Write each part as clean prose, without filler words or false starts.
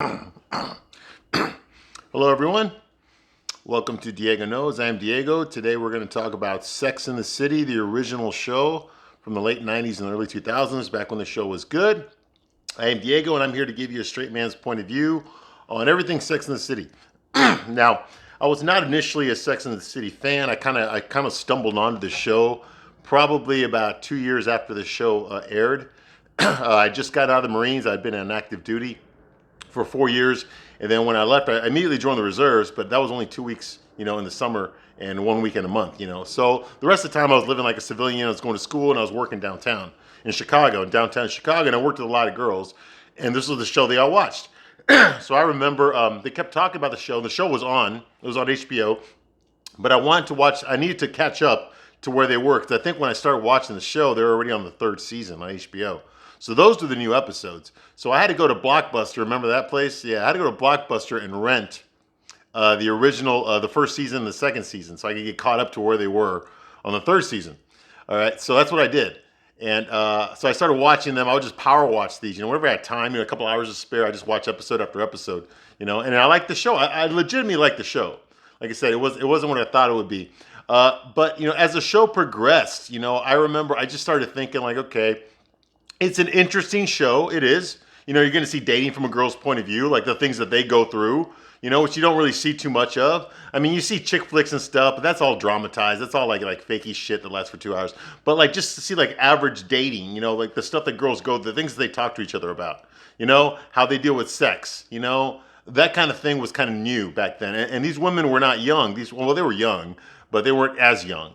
Hello, everyone. Welcome to Diego Knows. I'm Diego. Today we're going to talk about Sex and the City, the original show from the late 90s and early 2000s, back when the show was good. I am Diego, and I'm here to give you a straight man's point of view on everything Sex and the City. Now, I was not initially a Sex and the City fan. I kind of stumbled onto the show probably about 2 years after the show aired. I just got out of the Marines. I'd been on active duty for 4 years. And then when I left, I immediately joined the reserves, but that was only 2 weeks, in the summer and 1 weekend a month. So the rest of the time I was living like a civilian. I was going to school and I was working downtown downtown Chicago, and I worked with a lot of girls. And this was the show they all watched. So I remember they kept talking about the show. The show was on. It was on HBO. But I needed to catch up to where they were, because I think when I started watching the show, they were already on the third season on HBO. So those were the new episodes. So I had to go to Blockbuster. Remember that place? Yeah, I had to go to Blockbuster and rent the original, the first season and the second season, so I could get caught up to where they were on the third season. All right, so that's what I did. And so I started watching them. I would just power watch these. Whenever I had time, a couple hours to spare, I just watch episode after episode. And I liked the show. I legitimately liked the show. Like I said, it wasn't what I thought it would be. But as the show progressed, I remember I just started thinking like, okay, it's an interesting show. It is. You're going to see dating from a girl's point of view, like the things that they go through, which you don't really see too much of. I mean, you see chick flicks and stuff, but that's all dramatized. That's all like fakey shit that lasts for 2 hours. But like just to see like average dating, like the stuff that girls go, the things that they talk to each other about, how they deal with sex, that kind of thing was kind of new back then. And these women were not young. They were young, but they weren't as young.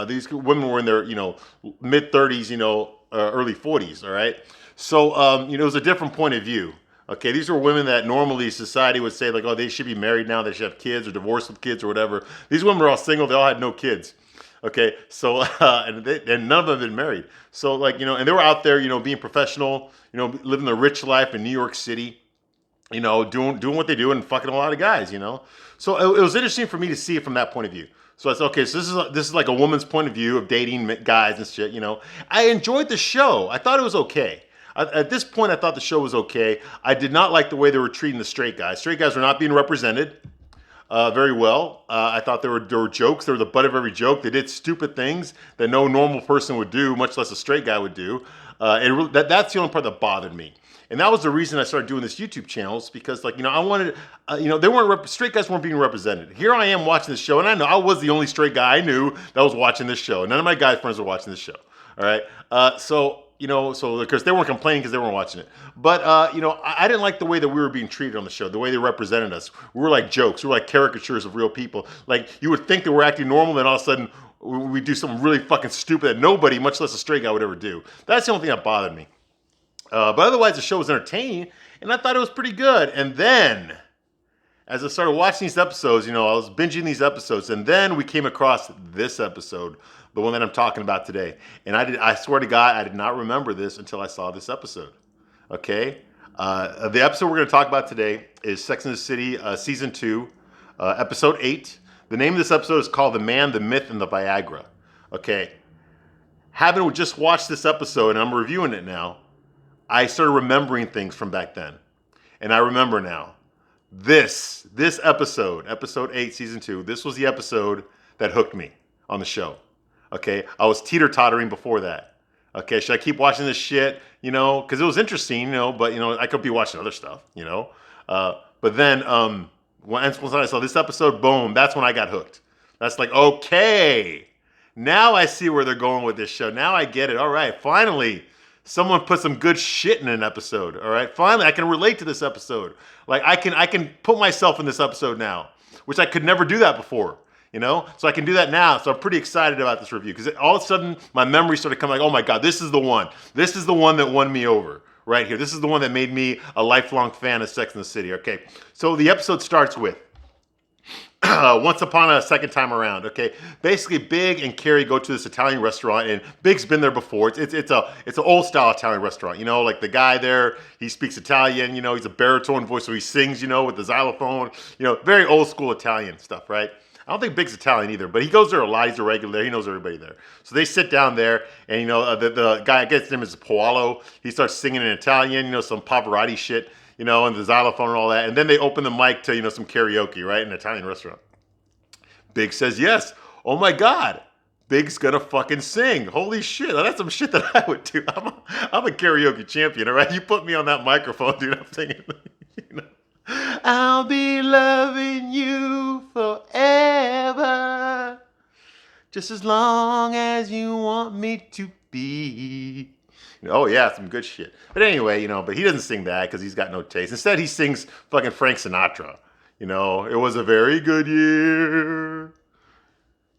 These women were in their mid 30s, early 40s. All right. So, it was a different point of view. Okay. These were women that normally society would say like, oh, they should be married now. They should have kids or divorced with kids or whatever. These women were all single. They all had no kids. Okay. So, and none of them had been married. So like, and they were out there, being professional, living the rich life in New York City, doing what they do and fucking a lot of guys. So it was interesting for me to see it from that point of view. So I said, okay, so this is like a woman's point of view of dating guys and shit. I enjoyed the show. I thought it was okay. At this point, I thought the show was okay. I did not like the way they were treating the straight guys. Straight guys were not being represented very well. I thought there were jokes. They were the butt of every joke. They did stupid things that no normal person would do, much less a straight guy would do. That's the only part that bothered me. And that was the reason I started doing this YouTube channels, because I wanted, straight guys weren't being represented. Here I am watching this show, and I know I was the only straight guy I knew that was watching this show. None of my guy friends were watching this show. All right. So because they weren't complaining because they weren't watching it. But, I didn't like the way that we were being treated on the show, the way they represented us. We were like jokes. We were like caricatures of real people. Like, you would think that we're acting normal, then all of a sudden we do something really fucking stupid that nobody, much less a straight guy, would ever do. That's the only thing that bothered me. But otherwise, the show was entertaining, and I thought it was pretty good. And then, as I started watching these episodes, I was binging these episodes, and then we came across this episode, the one that I'm talking about today. And I swear to God, I did not remember this until I saw this episode. Okay? The episode we're going to talk about today is Sex and the City, Season 2, Episode 8. The name of this episode is called The Man, the Myth, and the Viagra. Okay? Having just watched this episode, and I'm reviewing it now, I started remembering things from back then. And I remember now. This episode, Episode 8, Season 2, this was the episode that hooked me on the show. Okay? I was teeter-tottering before that. Okay? Should I keep watching this shit? Because it was interesting, but, I could be watching other stuff, But then, once I saw this episode, boom, that's when I got hooked. That's like, okay, now I see where they're going with this show. Now I get it. All right, finally. Someone put some good shit in an episode, all right? Finally, I can relate to this episode. Like, I can put myself in this episode now, which I could never do that before, So I can do that now. So I'm pretty excited about this review, because all of a sudden, my memory started coming like, oh my God, this is the one. This is the one that won me over right here. This is the one that made me a lifelong fan of Sex and the City, okay? So the episode starts with, once upon a second time around, okay? Basically, Big and Carrie go to this Italian restaurant, and Big's been there before. It's an old style Italian restaurant, like the guy there, he speaks Italian, he's a baritone voice, so he sings, with the xylophone, very old school Italian stuff, right? I don't think Big's Italian either, but he goes there a lot. He's a regular there. He knows everybody there. So they sit down there, and the guy, I guess his name is Paolo. He starts singing in Italian, some Pavarotti shit. and the xylophone and all that. And then they open the mic to, some karaoke, right? In an Italian restaurant. Big says yes. Oh my God. Big's gonna fucking sing. Holy shit. That's some shit that I would do. I'm a karaoke champion, all right? You put me on that microphone, dude, I'm singing. I'll be loving you forever. Just as long as you want me to be. Oh yeah, some good shit. But anyway, but he doesn't sing that because he's got no taste. Instead, he sings fucking Frank Sinatra. It was a very good year.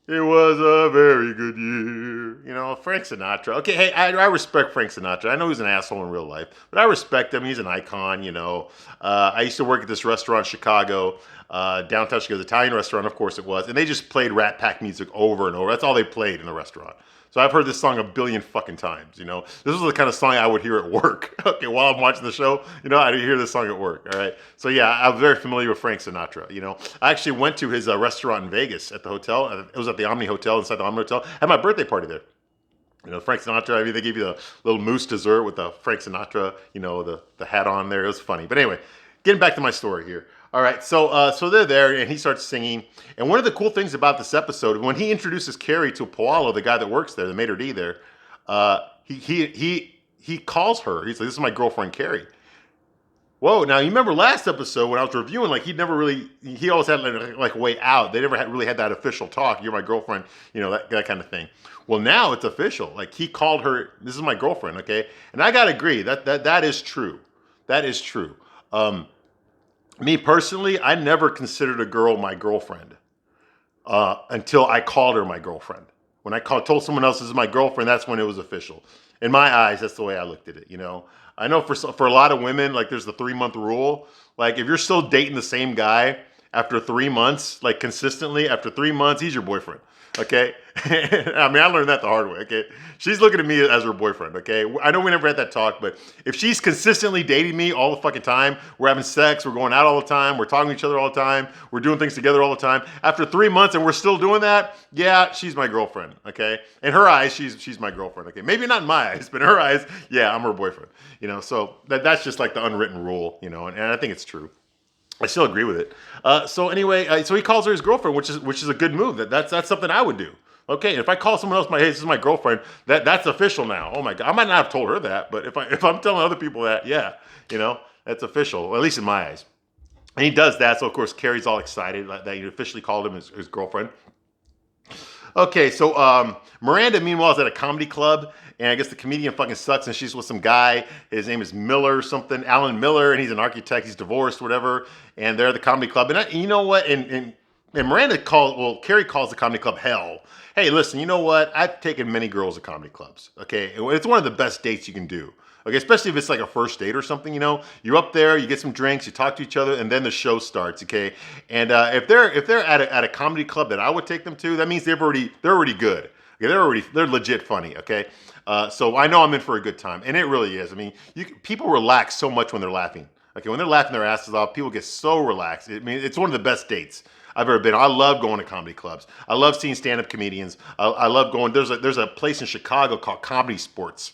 It was a very good year. Frank Sinatra. Okay, hey, I respect Frank Sinatra. I know he's an asshole in real life, but I respect him. He's an icon, I used to work at this restaurant in Chicago, downtown Chicago, Italian restaurant, of course it was, and they just played Rat Pack music over and over. That's all they played in the restaurant. So I've heard this song a billion fucking times, This was the kind of song I would hear at work. Okay, while I'm watching the show, I'd hear this song at work, all right? So yeah, I'm very familiar with Frank Sinatra, I actually went to his restaurant in Vegas at the hotel. It was at the Omni Hotel, inside the Omni Hotel. I had my birthday party there. Frank Sinatra, they gave you the little mousse dessert with the Frank Sinatra, the hat on there. It was funny. But anyway, getting back to my story here. All right, so they're there, and he starts singing. And one of the cool things about this episode, when he introduces Carrie to Paolo, the guy that works there, the maitre d' there, he calls her. He's like, "This is my girlfriend, Carrie." Whoa! Now you remember last episode when I was reviewing, like he always had like a way out. They never really had that official talk. "You're my girlfriend," that kind of thing. Well, now it's official. Like he called her, "This is my girlfriend," okay? And I gotta agree that is true. That is true. Me personally, I never considered a girl my girlfriend until I called her my girlfriend. When I told someone else this is my girlfriend, that's when it was official. In my eyes, that's the way I looked at it. I know for a lot of women, like there's the 3-month rule. Like if you're still dating the same guy after 3 months, like consistently after 3 months, he's your boyfriend. Okay. I mean, I learned that the hard way. Okay. She's looking at me as her boyfriend. Okay. I know we never had that talk, but if she's consistently dating me all the fucking time, we're having sex, we're going out all the time, we're talking to each other all the time, we're doing things together all the time. After 3 months and we're still doing that, yeah, she's my girlfriend. Okay. In her eyes, she's my girlfriend. Okay. Maybe not in my eyes, but in her eyes, yeah, I'm her boyfriend. So that's just like the unwritten rule, and I think it's true. I still agree with it. So anyway, so he calls her his girlfriend, which is a good move. That's something I would do. Okay, if I call someone else, hey, this is my girlfriend, that's official now. Oh my God, I might not have told her that, but if I'm telling other people that, yeah, that's official, at least in my eyes. And he does that, so of course Carrie's all excited that he officially called him his girlfriend. Okay, so Miranda, meanwhile, is at a comedy club, and I guess the comedian fucking sucks, and she's with some guy. His name is Miller or something, Alan Miller, and he's an architect. He's divorced, whatever, and they're at the comedy club. And you know what? And Miranda Carrie calls the comedy club hell. Hey, listen, you know what? I've taken many girls to comedy clubs, okay? It's one of the best dates you can do. Okay, especially if it's like a first date or something, you're up there, you get some drinks, you talk to each other, and then the show starts, okay? And if they're at a comedy club that I would take them to, that means they're already good. Okay, they're legit funny, okay? So I know I'm in for a good time, and it really is. I mean, people relax so much when they're laughing. Okay, when they're laughing their asses off, people get so relaxed. I mean, it's one of the best dates I've ever been. I love going to comedy clubs. I love seeing stand-up comedians. I love going. There's a place in Chicago called Comedy Sports.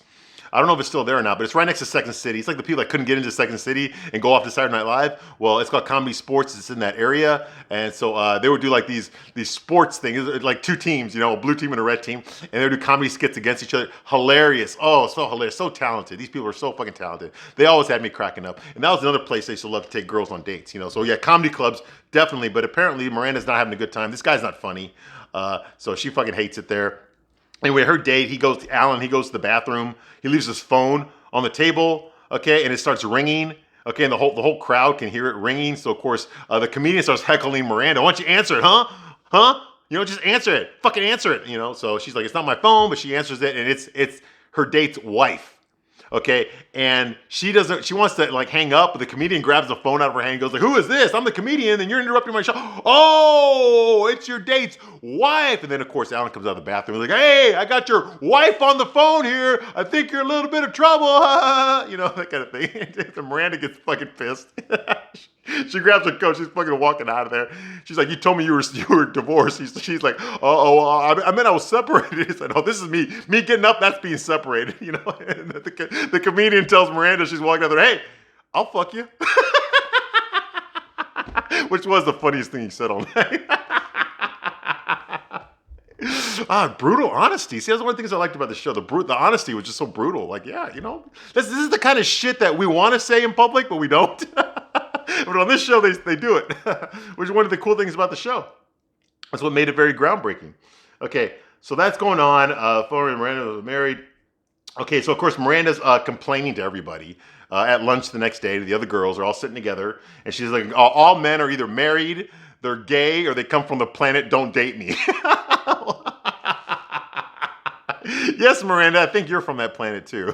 I don't know if it's still there or not, but it's right next to Second City. It's like the people that couldn't get into Second City and go off to Saturday Night Live. Well, it's called Comedy Sports. It's in that area. And so they would do like these sports things, like two teams, a blue team and a red team. And they would do comedy skits against each other. Hilarious. Oh, so hilarious. So talented. These people are so fucking talented. They always had me cracking up. And that was another place they used to love to take girls on dates, So yeah, comedy clubs, definitely. But apparently Miranda's not having a good time. This guy's not funny. So she fucking hates it there. Anyway, her date, he goes to the bathroom. He leaves his phone on the table, okay, and it starts ringing, okay, and the whole crowd can hear it ringing. So, of course, the comedian starts heckling Miranda. Why don't you answer it, huh? Huh? Just answer it. Fucking answer it, So she's like, it's not my phone, but she answers it, and it's her date's wife. Okay, and she wants to like hang up, but the comedian grabs the phone out of her hand and goes like, who is this? I'm the comedian and you're interrupting my show. Oh, it's your date's wife. And then of course Alan comes out of the bathroom and is like, hey, I got your wife on the phone here. I think you're in a little bit of trouble. That kind of thing. And Miranda gets fucking pissed. She grabs her coat. She's fucking walking out of there. She's like, you told me you were divorced. She's like, I meant I was separated. He said, oh, this is me getting up. That's being separated. And the comedian tells Miranda, she's walking out there, hey, I'll fuck you. Which was the funniest thing he said all night. Brutal honesty. See, that's one of the things I liked about the show. The honesty was just so brutal. Like, yeah, you know, this is the kind of shit that we want to say in public, but we don't. But on this show, they do it, which is one of the cool things about the show. That's what made it very groundbreaking. Okay, so that's going on. Flora and Miranda was married. Okay, so of course Miranda's complaining to everybody at lunch the next day. The other girls are all sitting together, and she's like, all men are either married, they're gay, or they come from the planet Don't Date Me. Yes, Miranda, I think you're from that planet too.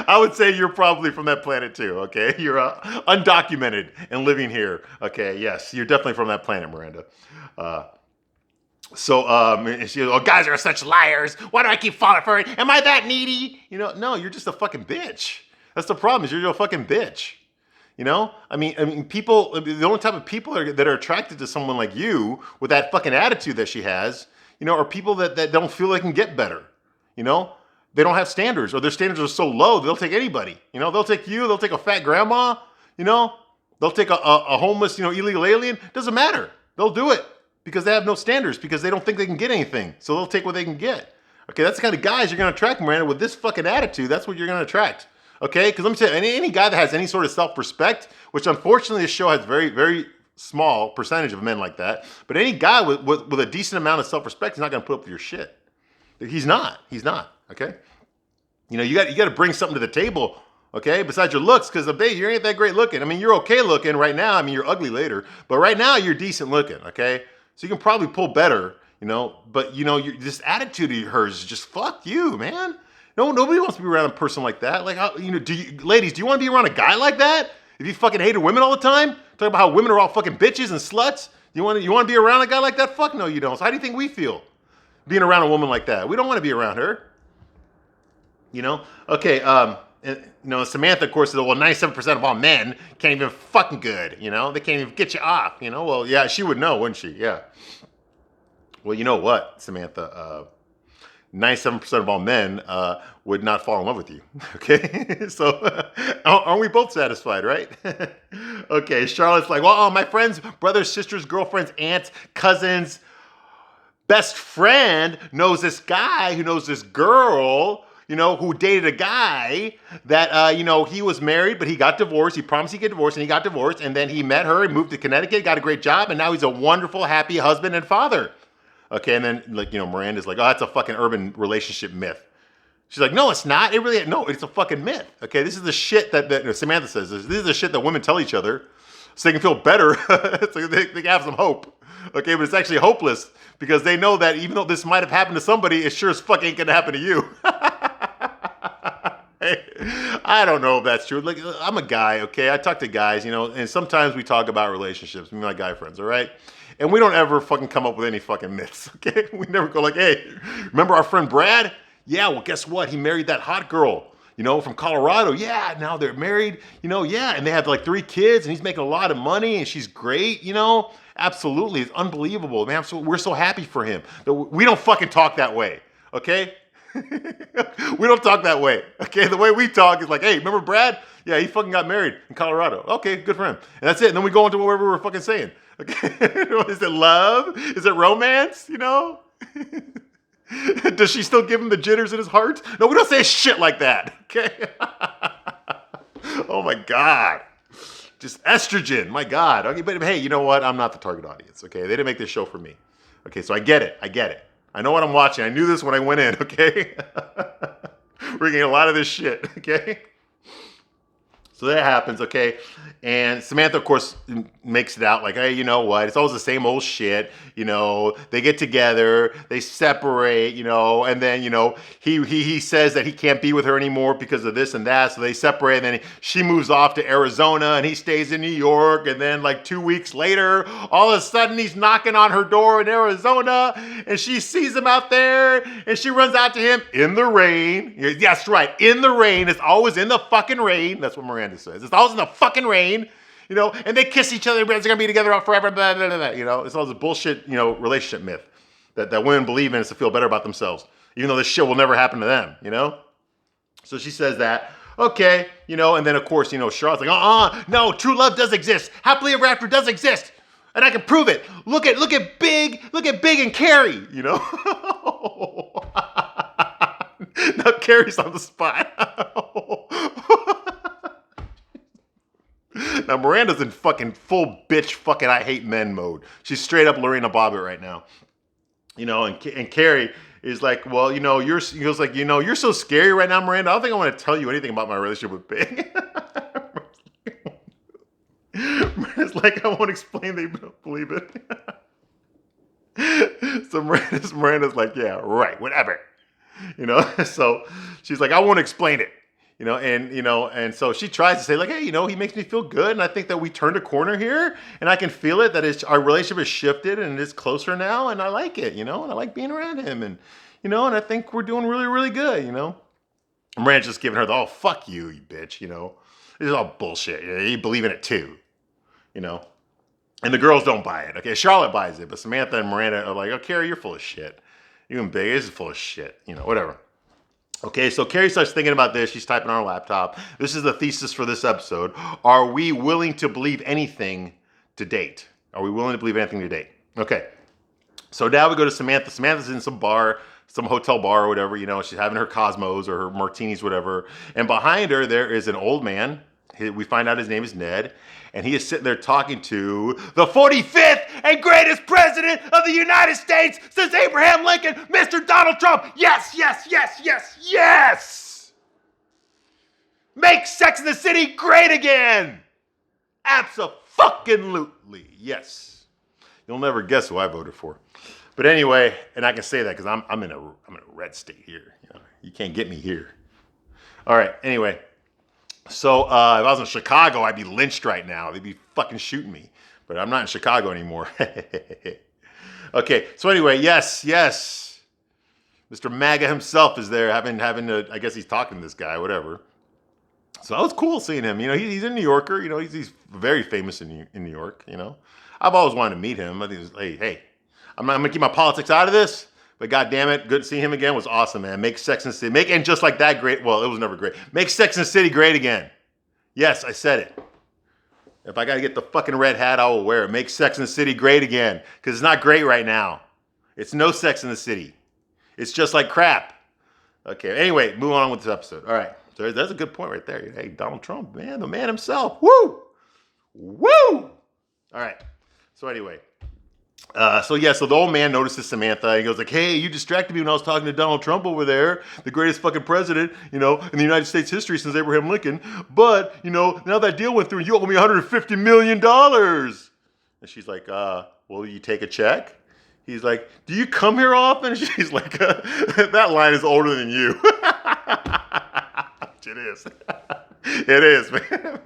I would say you're probably from that planet too, okay? You're undocumented and living here. Okay, yes, you're definitely from that planet, Miranda. And she goes, oh, guys are such liars. Why do I keep falling for it? Am I that needy? You know, no, you're just a fucking bitch. That's the problem, is you're a fucking bitch. You know? I mean, people, the only type of people that are attracted to someone like you with that fucking attitude that she has, you know, are people that don't feel they can get better. You know? They don't have standards, or their standards are so low, they'll take anybody. You know, they'll take you, they'll take a fat grandma, you know? They'll take a homeless, you know, illegal alien. Doesn't matter. They'll do it because they have no standards, because they don't think they can get anything. So they'll take what they can get. Okay, that's the kind of guys you're going to attract, Miranda, with this fucking attitude. That's what you're going to attract. Okay, because let me tell you, any guy that has any sort of self-respect, which unfortunately this show has very, very small percentage of men like that, but any guy with a decent amount of self-respect is not going to put up with your shit. He's not. Okay, you know, you got to bring something to the table. Okay, besides your looks, because babe, you ain't that great looking. I mean, you're okay looking right now. I mean, you're ugly later, but right now you're decent looking. Okay, so you can probably pull better. You know, but you know, this attitude of hers is just fuck you, man. No, nobody wants to be around a person like that. Like, you know, ladies, do you want to be around a guy like that? If you fucking hated women all the time, talking about how women are all fucking bitches and sluts. You want to be around a guy like that? Fuck no, you don't. So how do you think we feel being around a woman like that? We don't want to be around her. You know? Okay, and, you know, Samantha, of course, said, well, 97% of all men can't even fucking good, you know? They can't even get you off, you know? Well, yeah, she would know, wouldn't she? Yeah. Well, you know what, Samantha? 97% of all men would not fall in love with you, okay? So aren't we both satisfied, right? Okay, Charlotte's like, well, my friends, brothers, sisters, girlfriends, aunts, cousins, best friend knows this guy who knows this girl, you know, who dated a guy that, you know, he was married, but he got divorced. He promised he'd get divorced, and he got divorced. And then he met her and moved to Connecticut, got a great job, and now he's a wonderful, happy husband and father. Okay, and then, like, you know, Miranda's like, oh, that's a fucking urban relationship myth. She's like, no, it's not. No, it's a fucking myth. Okay, this is the shit that Samantha says. This is the shit that women tell each other so they can feel better. So they can have some hope. Okay, but it's actually hopeless because they know that even though this might have happened to somebody, it sure as fuck ain't gonna happen to you. I don't know if that's true. Like, I'm a guy, okay? I talk to guys, you know, and sometimes we talk about relationships, me and my guy friends, all right? And we don't ever fucking come up with any fucking myths, okay? We never go like, hey, remember our friend Brad? Yeah, well, guess what? He married that hot girl, you know, from Colorado. Yeah, now they're married, you know, yeah. And they have like 3 kids, and he's making a lot of money, and she's great, you know? Absolutely, it's unbelievable, man. We're so happy for him. We don't fucking talk that way, okay? We don't talk that way, okay? The way we talk is like, hey, remember Brad? Yeah, he fucking got married in Colorado. Okay, good for him. And that's it. And then we go into whatever we're fucking saying. Okay, is it love? Is it romance? You know? Does she still give him the jitters in his heart? No, we don't say shit like that. Okay. Oh my God. Just estrogen. My God. Okay, but hey, you know what? I'm not the target audience. Okay, they didn't make this show for me. Okay, so I get it. I know what I'm watching. I knew this when I went in. Okay. We're getting a lot of this shit. Okay. So that happens, okay? And Samantha, of course, makes it out like, hey, you know what? It's always the same old shit. You know, they get together, they separate, you know, and then, you know, he says that he can't be with her anymore because of this and that. So they separate, and then she moves off to Arizona, and he stays in New York. And then like 2 weeks later, all of a sudden he's knocking on her door in Arizona, and she sees him out there, and she runs out to him in the rain. Yes, right, in the rain. It's always in the fucking rain. That's what Miranda says. It's always in the fucking rain, you know, and they kiss each other, they're gonna be together forever, blah, blah, blah, blah, you know. It's all this bullshit, you know, relationship myth that women believe in is to feel better about themselves, even though this shit will never happen to them, you know. So she says that. okay, and then of course, Charlotte's like, no, true love does exist. Happily ever after does exist. And I can prove it. Look at Big and Carrie, Now Carrie's on the spot. Now Miranda's in fucking full bitch fucking I hate men mode. She's straight up Lorena Bobbitt right now. And Carrie is like, well, you're so scary right now, Miranda. I don't think I want to tell you anything about my relationship with Big. Miranda's like, I won't explain, they don't believe it. So Miranda's like, yeah, right, whatever. So she's like, I won't explain it. And so she tries to say like, hey, he makes me feel good, and I think that we turned a corner here, and I can feel it that our relationship has shifted and it's closer now, and I like it, and I like being around him, and and I think we're doing really, really good, And Miranda's just giving her the fuck you bitch, This is all bullshit. You believe in it too, And the girls don't buy it. Okay, Charlotte buys it, but Samantha and Miranda are like, oh, Carrie, you're full of shit. You and Big, this is full of shit, whatever. Okay, so Carrie starts thinking about this. She's typing on her laptop. This is the thesis for this episode. Are we willing to believe anything to date? Are we willing to believe anything to date? Okay, so now we go to Samantha. Samantha's in some bar, some hotel bar or whatever. She's having her Cosmos or her martinis, whatever. And behind her, there is an old man. We find out his name is Ned. And he is sitting there talking to the 45th and greatest president of the United States since Abraham Lincoln, Mr. Donald Trump. Yes, yes, yes, yes, yes. Make Sex in the City great again. Abso-fucking-lutely. Yes. You'll never guess who I voted for. But anyway, and I can say that because I'm in a red state here. You can't get me here. All right, anyway. So if I was in Chicago, I'd be lynched right now. They'd be fucking shooting me. But I'm not in Chicago anymore. Okay, so anyway, yes. Mr. MAGA himself is there having to, I guess he's talking to this guy, whatever. So that was cool seeing him. He's a New Yorker. He's very famous in New York, I've always wanted to meet him. I think it was, hey, I'm going to keep my politics out of this. But God damn it, good to see him again. Was awesome, man. Make Sex and the City. And just like that great. Well, it was never great. Make Sex and the City great again. Yes, I said it. If I got to get the fucking red hat, I will wear it. Make Sex and the City great again. Because it's not great right now. It's no Sex in the City. It's just like crap. Okay, anyway, move on with this episode. All right. So that's a good point right there. Hey, Donald Trump, man, the man himself. Woo! Woo! All right. So anyway. So the old man notices Samantha. He goes like, hey, you distracted me when I was talking to Donald Trump over there, the greatest fucking president, in the United States history since Abraham Lincoln. But, now that deal went through, you owe me $150 million. And she's like, will you take a check? He's like, do you come here often? She's like, that line is older than you. It is. It is, man.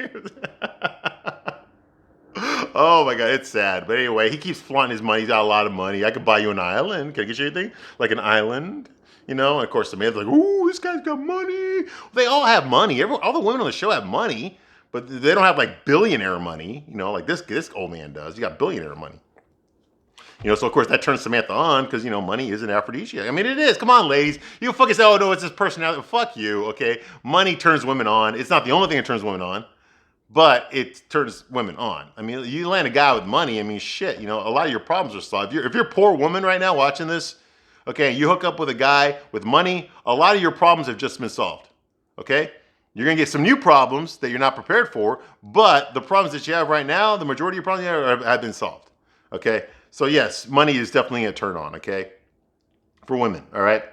Oh my God, it's sad. But anyway, he keeps flaunting his money. He's got a lot of money. I could buy you an island. Can I get you anything? Like an island? And of course, Samantha's like, ooh, this guy's got money. They all have money. All the women on the show have money, but they don't have like billionaire money, like this old man does. He got billionaire money. So of course that turns Samantha on because, money is an aphrodisiac. I mean, it is. Come on, ladies. You fucking say, oh no, it's his personality. Fuck you, okay? Money turns women on. It's not the only thing that turns women on. But it turns women on. I mean, you land a guy with money, I mean, shit, a lot of your problems are solved. If you're a poor woman right now watching this, okay, you hook up with a guy with money, a lot of your problems have just been solved, okay? You're going to get some new problems that you're not prepared for, but the problems that you have right now, the majority of your problems have been solved, okay? So yes, money is definitely a turn on, okay? For women, all right?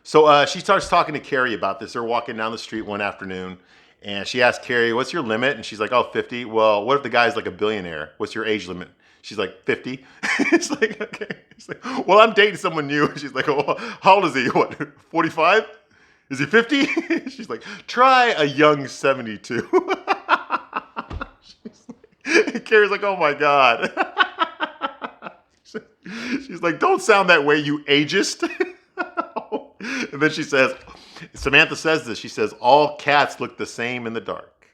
So she starts talking to Carrie about this. They're walking down the street one afternoon, and she asks Carrie, what's your limit? And she's like, oh, 50. Well, what if the guy's like a billionaire? What's your age limit? She's like, 50. It's like, okay. She's like, well, I'm dating someone new. She's like, oh, how old is he? What, 45? Is he 50? She's like, try a young 72. Carrie's like, oh my God. She's like, don't sound that way, you ageist. And then she says, Samantha says this, she says, all cats look the same in the dark.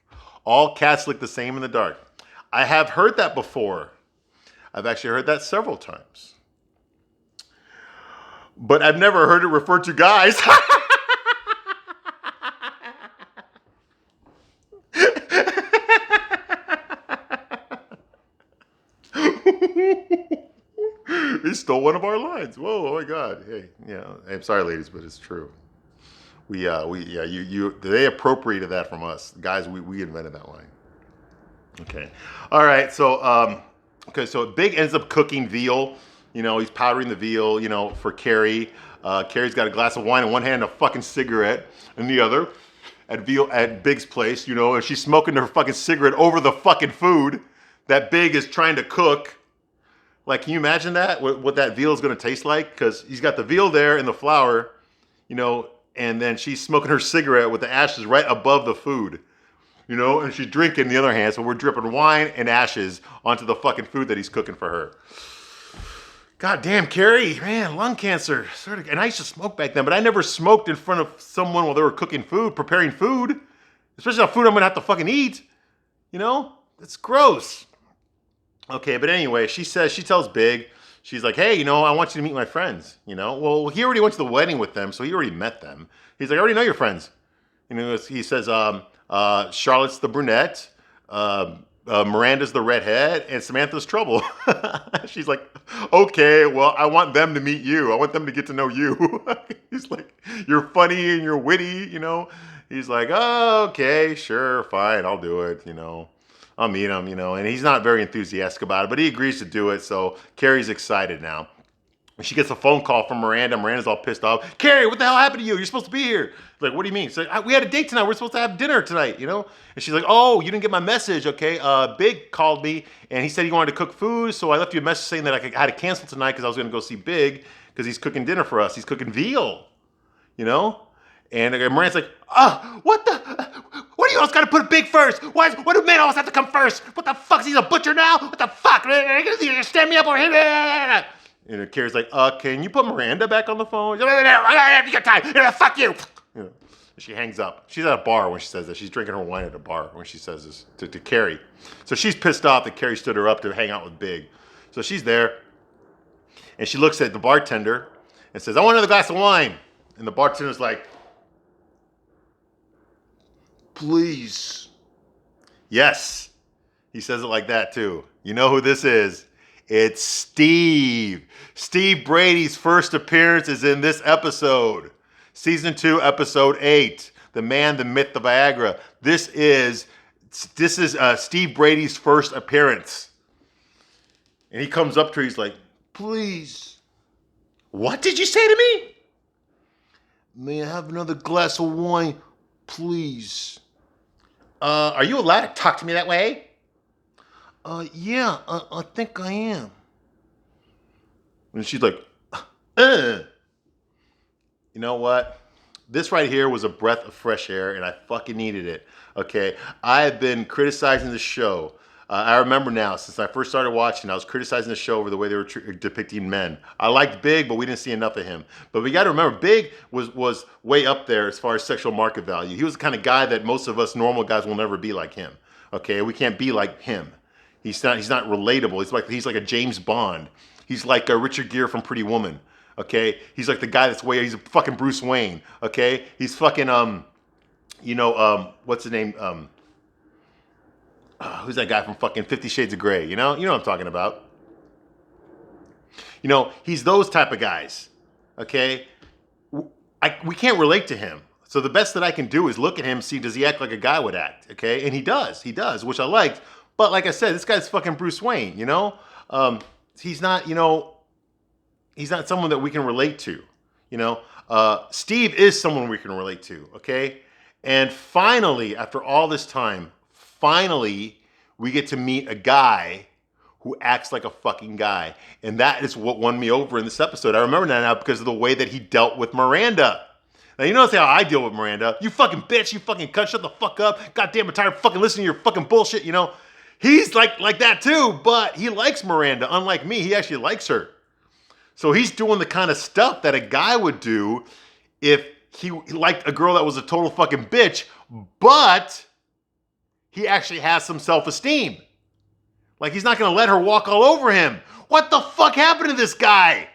All cats look the same in the dark. I have heard that before. I've actually heard that several times. But I've never heard it referred to guys. He stole one of our lines. Whoa, oh my God. Hey, yeah, I'm sorry, ladies, but it's true. They appropriated that from us. Guys, we invented that line. Okay. All right. So Big ends up cooking veal. He's powdering the veal, for Carrie. Carrie's got a glass of wine in one hand and a fucking cigarette in the other at Big's place, and she's smoking her fucking cigarette over the fucking food that Big is trying to cook. Like, can you imagine that? What that veal is going to taste like? Because he's got the veal there and the flour, and then she's smoking her cigarette with the ashes right above the food, and she's drinking the other hand. So we're dripping wine and ashes onto the fucking food that he's cooking for her. God damn, Carrie, man, lung cancer. And I used to smoke back then, but I never smoked in front of someone while they were cooking food, preparing food. Especially on food I'm gonna have to fucking eat. It's gross. Okay, but anyway, she tells Big, she's like, hey, I want you to meet my friends. Well, he already went to the wedding with them, so he already met them. He's like, I already know your friends. He says, Charlotte's the brunette, Miranda's the redhead, and Samantha's trouble. She's like, okay, well, I want them to meet you. I want them to get to know you. He's like, you're funny and you're witty, He's like, oh, okay, sure, fine, I'll do it, I'll meet him, and he's not very enthusiastic about it, but he agrees to do it, so Carrie's excited now. She gets a phone call from Miranda. Miranda's all pissed off. Carrie, what the hell happened to you? You're supposed to be here. Like, what do you mean? She's like, we had a date tonight. We're supposed to have dinner tonight, And she's like, oh, you didn't get my message, okay? Big called me, and he said he wanted to cook food, so I left you a message saying that I had to cancel tonight because I was going to go see Big because he's cooking dinner for us. He's cooking veal, And Miranda's like, what do you always got to put Big first? Why do men always have to come first? What the fuck? Is he a butcher now? What the fuck? You stand me up over here. And Carrie's like, can you put Miranda back on the phone? You got time. Fuck you. She hangs up. She's at a bar when she says that. She's drinking her wine at a bar when she says this to Carrie. So she's pissed off that Carrie stood her up to hang out with Big. So she's there, and she looks at the bartender and says, I want another glass of wine. And the bartender's like, please. Yes. He says it like that, too. You know who this is? It's Steve. Steve Brady's first appearance is in this episode. Season 2, episode 8. The Man, the Myth, the Viagra. This is Steve Brady's first appearance. And he comes up to her, he's like, please. What did you say to me? May I have another glass of wine, please? Are you allowed to talk to me that way? Yeah, I think I am. And she's like, You know what? This right here was a breath of fresh air, and I fucking needed it. Okay, I have been criticizing the show. I remember now, since I first started watching, I was criticizing the show over the way they were depicting men. I liked Big, but we didn't see enough of him. But we got to remember, Big was way up there as far as sexual market value. He was the kind of guy that most of us normal guys will never be like him. Okay, we can't be like him. He's not relatable. He's like a James Bond. He's like a Richard Gere from Pretty Woman. Okay, he's like the guy he's a fucking Bruce Wayne. Okay, he's fucking what's his name? Who's that guy from fucking 50 Shades of Grey? You know what I'm talking about. He's those type of guys. Okay, we can't relate to him. So the best that I can do is look at him, see does he act like a guy would act. Okay, and he does, which I liked. But like I said, this guy's fucking Bruce Wayne, He's not, he's not someone that we can relate to, Steve is someone we can relate to, okay? And finally, after all this time, we get to meet a guy who acts like a fucking guy. And that is what won me over in this episode. I remember that now because of the way that he dealt with Miranda. Now, you notice how I deal with Miranda. You fucking bitch, you fucking cunt, shut the fuck up. Goddamn, I'm tired of fucking listening to your fucking bullshit, He's like that too, but he likes Miranda. Unlike me, he actually likes her. So he's doing the kind of stuff that a guy would do if he liked a girl that was a total fucking bitch, but he actually has some self-esteem. Like he's not going to let her walk all over him. What the fuck happened to this guy?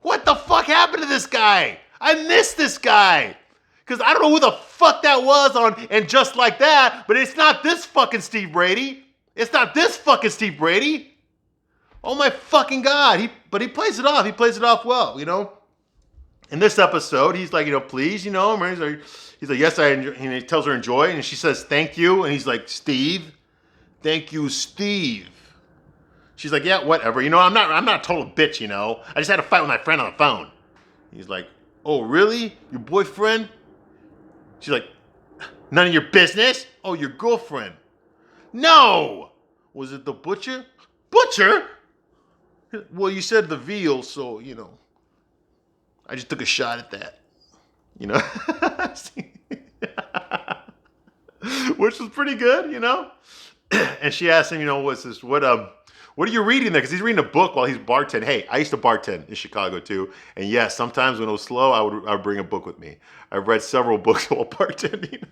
I missed this guy. Because I don't know who the fuck that was on And Just Like That, but it's not this fucking Steve Brady. Oh my fucking God. But he plays it off. He plays it off well, you know. In this episode, he's like, please, he's like, yes, I enjoy. And he tells her enjoy, and she says, thank you. And he's like, Steve, thank you, Steve. She's like, yeah, whatever. I'm not a total bitch, I just had a fight with my friend on the phone. He's like, oh, really? Your boyfriend? She's like, none of your business? Oh, your girlfriend. No! Was it the butcher? Butcher? Well, you said the veal, so, I just took a shot at that. Which was pretty good, And she asked him, what are you reading there? Because he's reading a book while he's bartending. Hey, I used to bartend in Chicago too. And yes, sometimes when it was slow, I would bring a book with me. I've read several books while bartending.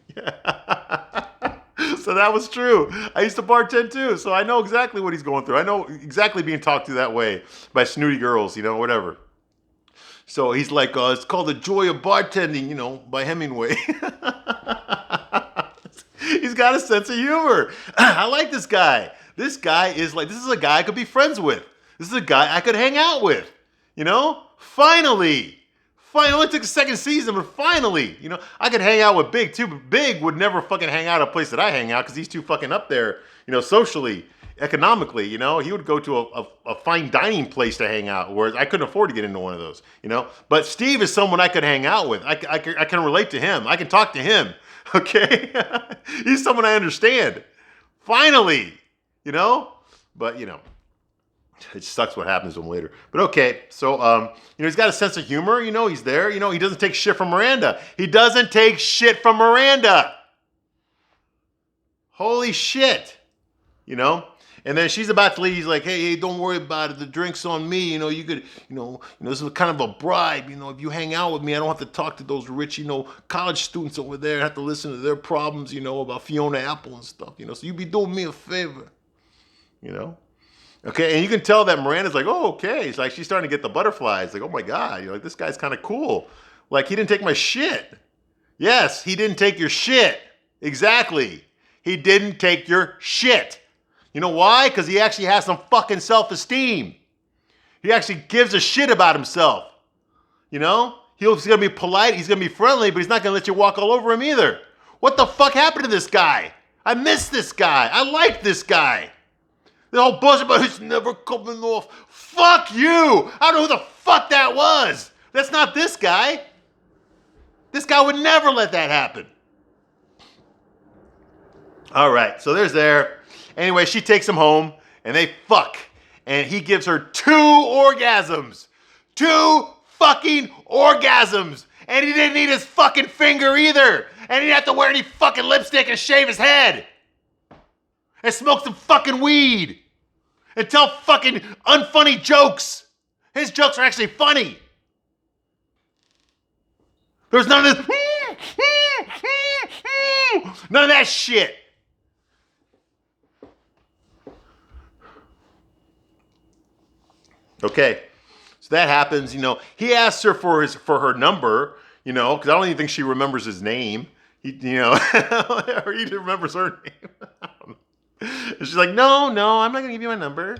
So that was true. I used to bartend too. So I know exactly what he's going through. I know exactly being talked to that way by snooty girls, whatever. So he's like, it's called The Joy of Bartending, by Hemingway. He's got a sense of humor. I like this guy. This is a guy I could be friends with. This is a guy I could hang out with. Finally. It only took a second season, but finally, I could hang out with Big too, but Big would never fucking hang out at a place that I hang out because he's too fucking up there, socially, economically, he would go to a fine dining place to hang out, whereas I couldn't afford to get into one of those, But Steve is someone I could hang out with. I can relate to him. I can talk to him, okay? He's someone I understand. Finally, But, it sucks what happens to him later. But okay, so, he's got a sense of humor, he's there, he doesn't take shit from Miranda. He doesn't take shit from Miranda. Holy shit, And then she's about to leave. He's like, hey, don't worry about it. The drink's on me. You could, this is kind of a bribe. If you hang out with me, I don't have to talk to those rich, college students over there. I have to listen to their problems, about Fiona Apple and stuff, So you be doing me a favor, Okay, and you can tell that Miranda's like, oh, okay. It's like she's starting to get the butterflies. Like, oh my God, this guy's kind of cool. Like, he didn't take my shit. Yes, he didn't take your shit. Exactly. He didn't take your shit. You know why? Because he actually has some fucking self-esteem. He actually gives a shit about himself. He's going to be polite, he's going to be friendly, but he's not going to let you walk all over him either. What the fuck happened to this guy? I miss this guy. I like this guy. The whole bullshit about it's never coming off. Fuck you! I don't know who the fuck that was. That's not this guy. This guy would never let that happen. All right, so there's there. Anyway, she takes him home, and they fuck. And he gives her 2 orgasms. 2 fucking orgasms. And he didn't need his fucking finger either. And he didn't have to wear any fucking lipstick and shave his head. And smoke some fucking weed. And tell fucking unfunny jokes. His jokes are actually funny. There's none of this. None of that shit. Okay. So that happens, He asks her for her number, because I don't even think she remembers his name. Or he remembers her name. And she's like, no, I'm not going to give you my number.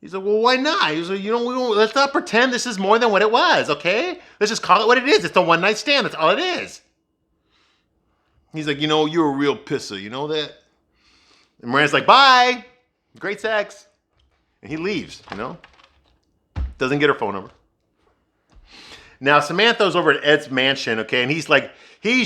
He's like, well, why not? He's like, let's not pretend this is more than what it was, okay? Let's just call it what it is. It's a one-night stand. That's all it is. He's like, you're a real pisser. You know that? And Miranda's like, bye. Great sex. And he leaves, Doesn't get her phone number. Now, Samantha's over at Ed's mansion, okay? And he's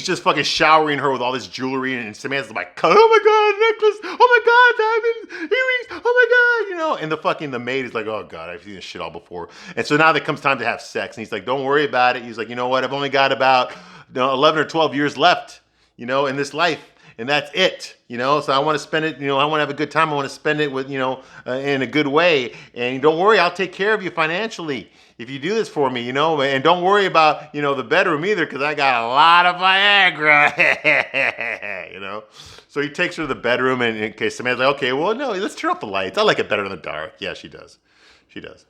just fucking showering her with all this jewelry. And Samantha's like, oh my God, necklace. Oh my God, diamonds, earrings. Oh my God, And the maid is like, oh God, I've seen this shit all before. And so now it comes time to have sex. And he's like, don't worry about it. He's like, you know what? I've only got about 11 or 12 years left, in this life. And that's it, So I want to spend it, I want to have a good time. I want to spend it with, in a good way. And don't worry, I'll take care of you financially if you do this for me, And don't worry about, the bedroom either, because I got a lot of Viagra, So he takes her to the bedroom, and in case Samantha's like, okay, well, no, let's turn off the lights. I like it better in the dark. Yeah, she does. She does,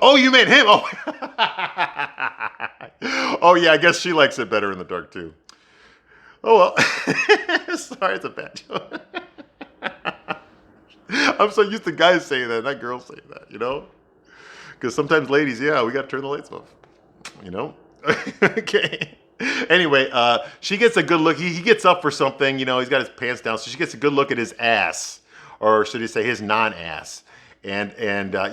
Oh, you meant him? Oh, oh yeah, I guess she likes it better in the dark too. Oh, well. Sorry, it's a bad joke. I'm so used to guys saying that, not girls saying that, you know? Because sometimes ladies, yeah, we got to turn the lights off, you know? Okay. Anyway, she gets a good look. He gets up for something, you know, he's got his pants down, so she gets a good look at his ass, or should he say his non-ass. And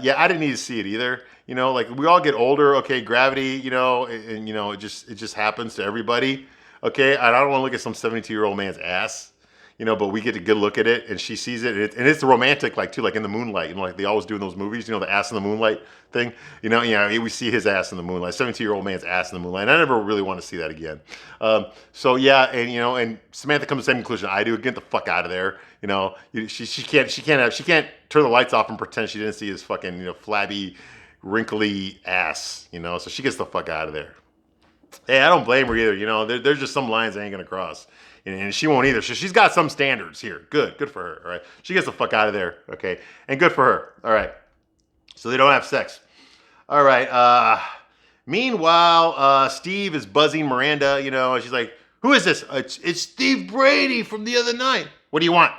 yeah, I didn't need to see it either. You know, like we all get older, okay, gravity, you know, and you know, it just happens to everybody. Okay, and I don't want to look at some 72-year-old man's ass, you know, but we get a good look at it, and she sees it, and it's romantic, like too, like in the moonlight, you know, like they always do in those movies, you know, the ass in the moonlight thing, you know, we see his ass in the moonlight, 72-year-old man's ass in the moonlight. And I never really want to see that again. So yeah, and you know, and Samantha comes to the same conclusion I do. Get the fuck out of there, you know. She can't turn the lights off and pretend she didn't see his fucking, you know, flabby, wrinkly ass, you know. So she gets the fuck out of there. Hey, I don't blame her either. You know, there's just some lines I ain't gonna cross, and she won't either. So she's got some standards here. Good for her. All right, she gets the fuck out of there. Okay, and good for her. All right, so they don't have sex. All right. Meanwhile, Steve is buzzing Miranda. You know, she's like, "Who is this?" It's Steve Brady from the other night. What do you want?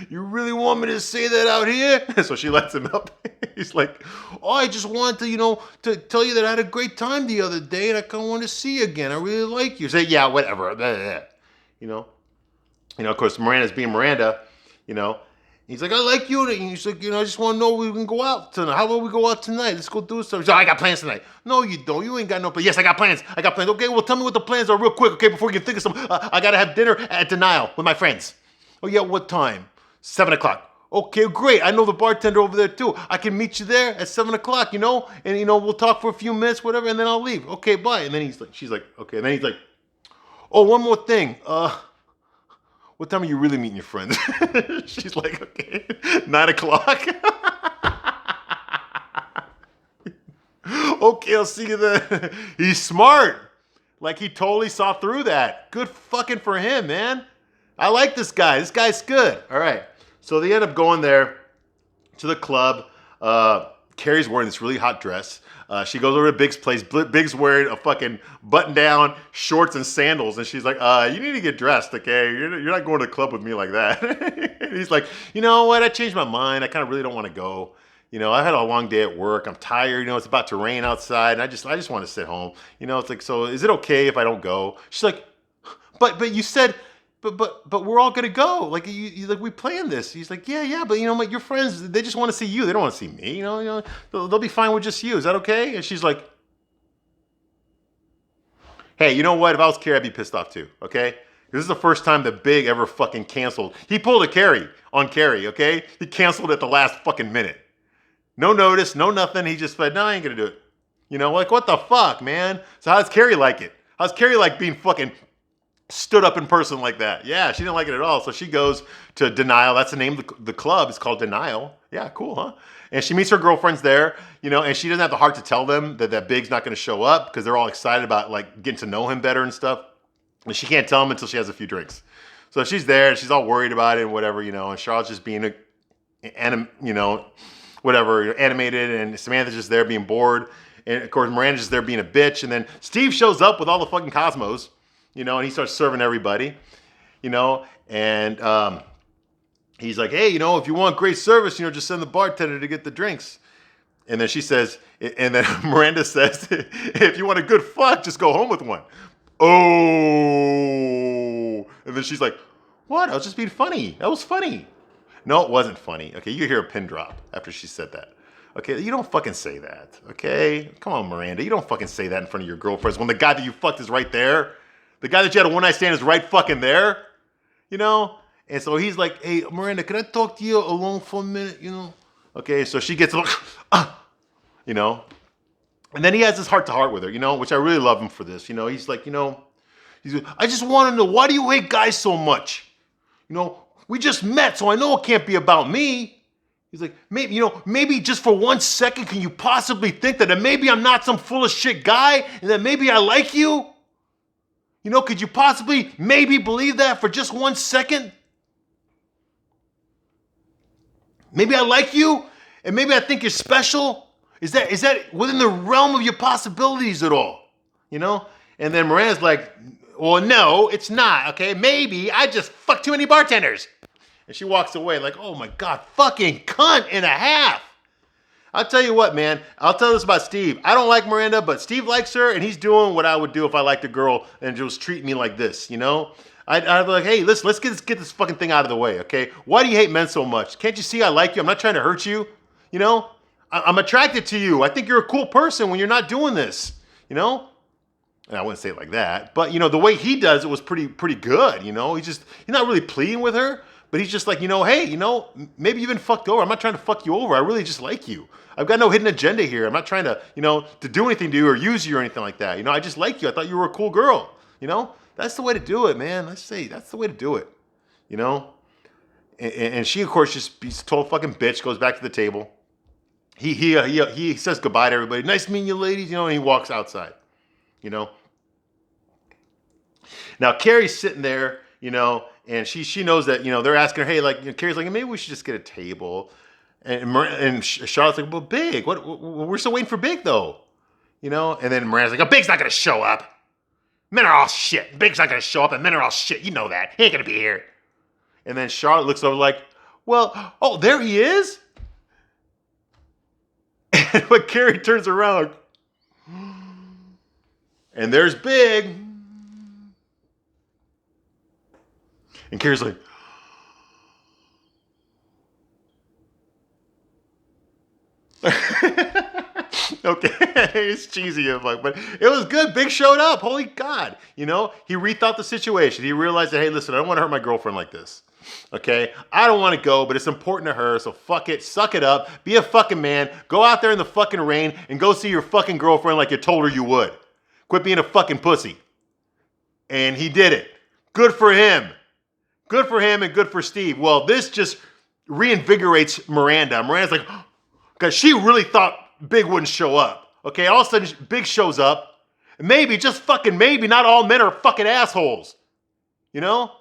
You really want me to say that out here? So she lets him up. He's like, oh, I just wanted to, you know, to tell you that I had a great time the other day and I kind of want to see you again. I really like you. Say, yeah, whatever. You know, of course, Miranda's being Miranda, you know. He's like, I like you. And he's like, you know, I just want to know we can go out tonight. How about we go out tonight? Let's go do something. He's like, I got plans tonight. No, you don't. You ain't got no plans. Yes, I got plans. Okay, well, tell me what the plans are real quick, okay, before you can think of some. I got to have dinner at Denial with my friends. Oh, yeah, what time? 7 o'clock. Okay, great. I know the bartender over there, too. I can meet you there at 7 o'clock, you know? And, you know, we'll talk for a few minutes, whatever, and then I'll leave. Okay, bye. And then she's like, okay. And then he's like, oh, one more thing. What time are you really meeting your friends? She's like, okay, 9 o'clock. Okay, I'll see you then. He's smart. Like, he totally saw through that. Good fucking for him, man. I like this guy. This guy's good. All right. So they end up going there to the club. Carrie's wearing this really hot dress. She goes over to Big's place. Big's wearing a fucking button-down, shorts, and sandals. And she's like, you need to get dressed, okay? You're not going to the club with me like that. And he's like, you know what? I changed my mind. I kind of really don't want to go. You know, I had a long day at work. I'm tired. You know, it's about to rain outside. And I just want to sit home. You know, it's like, so is it okay if I don't go? She's like, but you said... But we're all gonna go. Like like we planned this. He's like, yeah. But you know, your friends, they just want to see you. They don't want to see me. You know, they'll be fine with just you. Is that okay? And she's like, hey, you know what? If I was Carrie, I'd be pissed off too. Okay, this is the first time that Big ever fucking canceled. He pulled a Carrie on Carrie. Okay, he canceled at the last fucking minute. No notice, no nothing. He just said, no, I ain't gonna do it. You know, like what the fuck, man? So how's Carrie like it? How's Carrie like being fucking stood up in person like that? Yeah, she didn't like it at all. So she goes to Denial. That's the name of the club. It's called Denial. Yeah, cool, huh? And she meets her girlfriends there, you know, and she doesn't have the heart to tell them that Big's not going to show up because they're all excited about like getting to know him better and stuff. And she can't tell them until she has a few drinks. So she's there and she's all worried about it and whatever, you know, and Charlotte's just being, animated, and Samantha's just there being bored. And of course, Miranda's just there being a bitch. And then Steve shows up with all the fucking Cosmos. You know, and he starts serving everybody, you know, and he's like, hey, you know, if you want great service, you know, just send the bartender to get the drinks. And then she says, and then Miranda says, if you want a good fuck, just go home with one. Oh, and then she's like, what? I was just being funny. That was funny. No, it wasn't funny. Okay, you hear a pin drop after she said that. Okay, you don't fucking say that, okay? Come on, Miranda, you don't fucking say that in front of your girlfriends when the guy that you fucked is right there. The guy that you had a one-night stand is right fucking there, you know? And so he's like, hey, Miranda, can I talk to you alone for a minute, you know? Okay, so she gets, you know? And then he has this heart-to-heart with her, you know, which I really love him for this. You know, he's like, you know, I just want to know, why do you hate guys so much? You know, we just met, so I know it can't be about me. He's like, maybe just for 1 second, can you possibly think that maybe I'm not some full of shit guy and that maybe I like you? You know, could you possibly maybe believe that for just 1 second? Maybe I like you, and maybe I think you're special. Is that within the realm of your possibilities at all? You know? And then Miranda's like, well, no, it's not, okay? Maybe I just fucked too many bartenders. And she walks away like, oh my God, fucking cunt and a half. I'll tell you what, man. I'll tell this about Steve. I don't like Miranda, but Steve likes her, and he's doing what I would do if I liked a girl and just treat me like this, you know? I'd be like, hey, listen, let's get this fucking thing out of the way, okay? Why do you hate men so much? Can't you see I like you? I'm not trying to hurt you, you know? I'm attracted to you. I think you're a cool person when you're not doing this, you know? And I wouldn't say it like that, but, you know, the way he does it was pretty good, you know? He's not really pleading with her. But he's just like, you know, hey, you know, maybe you've been fucked over. I'm not trying to fuck you over. I really just like you. I've got no hidden agenda here. I'm not trying to, you know, to do anything to you or use you or anything like that. You know, I just like you. I thought you were a cool girl. You know, that's the way to do it, man. Let's say that's the way to do it. You know, and she, of course, just beats a total fucking bitch. Goes back to the table. He says goodbye to everybody. Nice meeting you, ladies. You know, and he walks outside. You know. Now Carrie's sitting there. You know, and she knows that, you know, they're asking her, hey, like, you know, Carrie's like, maybe we should just get a table. And Charlotte's like, well, Big, what? We're still waiting for Big, though. You know, and then Miranda's like, oh, Big's not going to show up. Men are all shit. Big's not going to show up, and men are all shit. You know that. He ain't going to be here. And then Charlotte looks over like, well, oh, there he is? And when Carrie turns around, and there's Big. And Carrie's like, okay, it's cheesy, but it was good. Big showed up. Holy God. You know, he rethought the situation. He realized that, hey, listen, I don't want to hurt my girlfriend like this. Okay? I don't want to go, but it's important to her, so fuck it. Suck it up. Be a fucking man. Go out there in the fucking rain and go see your fucking girlfriend like you told her you would. Quit being a fucking pussy. And he did it. Good for him. Good for him and good for Steve. Well, this just reinvigorates Miranda. Miranda's like, because she really thought Big wouldn't show up. Okay, all of a sudden Big shows up. Maybe, just fucking maybe, not all men are fucking assholes. You know?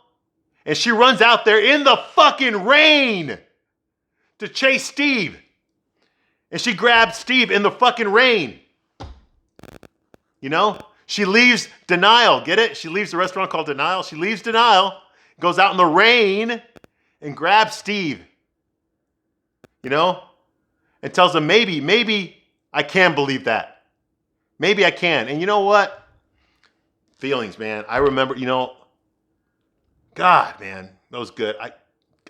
And she runs out there in the fucking rain to chase Steve. And she grabs Steve in the fucking rain. You know? She leaves Denial. Get it? She leaves the restaurant called Denial. She leaves Denial. Goes out in the rain and grabs Steve, you know, and tells him, maybe I can believe that. Maybe I can. And you know what? Feelings, man. I remember, you know, God, man, that was good.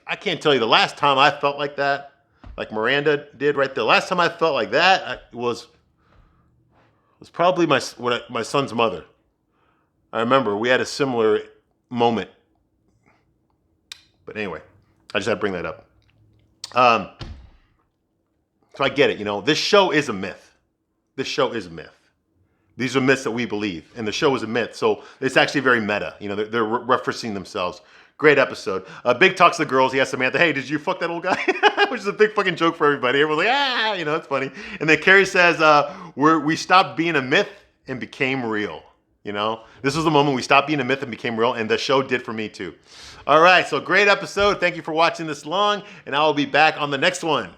I can't tell you the last time I felt like that, like Miranda did right there. The last time I felt like that was probably my son's mother. I remember we had a similar moment. But anyway, I just had to bring that up. So I get it, you know. This show is a myth. This show is a myth. These are myths that we believe, and the show is a myth. So it's actually very meta. You know, they're referencing themselves. Great episode. Big talks to the girls. He asks Samantha, hey, did you fuck that old guy? Which is a big fucking joke for everybody. Everyone's like, you know, it's funny. And then Carrie says, we stopped being a myth and became real. You know, this was the moment we stopped being a myth and became real, and the show did for me too. All right, so great episode. Thank you for watching this long, and I will be back on the next one.